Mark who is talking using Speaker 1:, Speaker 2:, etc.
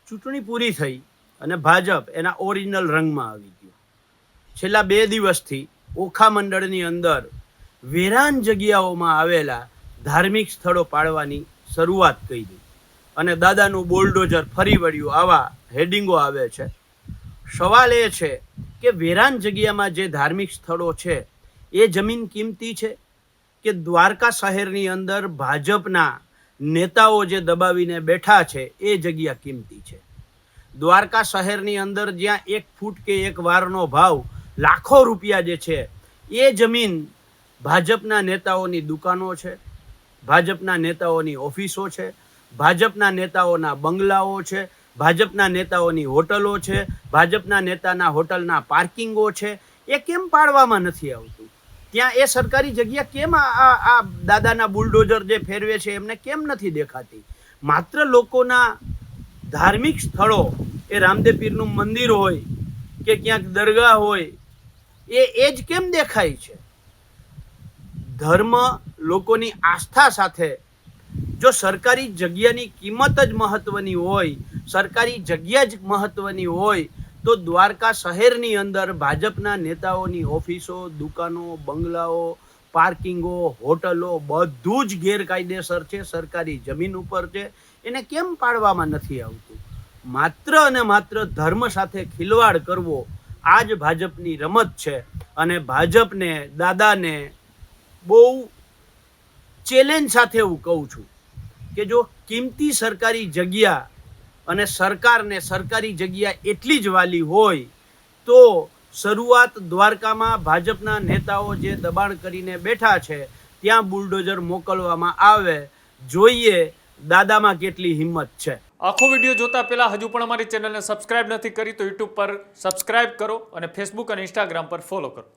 Speaker 1: ચૂંટણી પૂરી થઈ અને ભાજપ એના ઓરિજિનલ રંગમાં આવી ગયું. છેલ્લા 2 દિવસથી ઓખા મંડળની અંદર વેરાન જગ્યાઓમાં આવેલા ધાર્મિક સ્થળો પાડવાની શરૂઆત કરી અને દાદાનું બોલડોઝર ફરી વળ્યું, આવા હેડિંગો આવે છે. સવાલ એ છે કે વેરાન જગ્યામાં જે ધાર્મિક સ્થળો છે એ જમીન કિંમતી છે કે દ્વારકા શહેરની અંદર ભાજપના નેતાઓ જે દબાવીને બેઠા છે એ જગ્યા કિંમતી છે? દ્વારકા શહેરની અંદર જ્યાં 1 ફૂટ કે 1 વારનો ભાવ લાખો રૂપિયા જે છે એ જમીન ભાજપના નેતાઓની દુકાનો છે, ભાજપના નેતાઓની ઓફિસો છે, ભાજપના નેતાઓના બંગલાઓ છે, ભાજપના નેતાઓની હોટલો છે, ભાજપના નેતાના હોટલના પાર્કિંગો છે. એ કેમ પાડવામાં નથી આવતું? ત્યાં એ સરકારી જગ્યા કેમ આ દાદાના બુલડોઝર જે ફેરવે છે એમને કેમ નથી દેખાતી? માત્ર લોકોના ધાર્મિક સ્થળો, એ રામદેવ પીરનું મંદિર હોય કે ક્યાંક દરગાહ હોય, એ જ કેમ દેખાય છે? ધર્મ, લોકોની આસ્થા સાથે જો સરકારી જગ્યાની કિંમત જ મહત્વની હોય, સરકારી જગ્યા જ મહત્વની હોય, તો દ્વારકા શહેરની અંદર ભાજપના નેતાઓની ઓફિસો, દુકાનો, બંગલાઓ, પાર્કિંગો, હોટલો બધું જ ગેરકાયદેસર છે, સરકારી જમીન ઉપર છે. એને કેમ પાડવામાં નથી આવતું? માત્ર અને માત્ર ધર્મ સાથે ખિલવાડ કરવો આ જ ભાજપની રમત છે. અને ભાજપને, દાદાને બહુ ચેલેન્જ સાથે હું કહું છું કે જો કિંમતી સરકારી જગ્યા અને સરકારને સરકારી જગ્યા એટલી જ વાલી હોય તો શરૂઆત દ્વારકામાં ભાજપના નેતાઓ જે દબાણ કરીને બેઠા છે ત્યાં બુલડોઝર મોકલવામાં આવે. જોઈએ દાદામાં કેટલી હિંમત છે.
Speaker 2: આખો વિડીયો જોતા પહેલા હજુ પણ અમારી ચેનલને સબસ્ક્રાઇબ નથી કરી તો યુટ્યુબ પર સબસ્ક્રાઇબ કરો અને ફેસબુક અને ઇન્સ્ટાગ્રામ પર ફોલો કરો.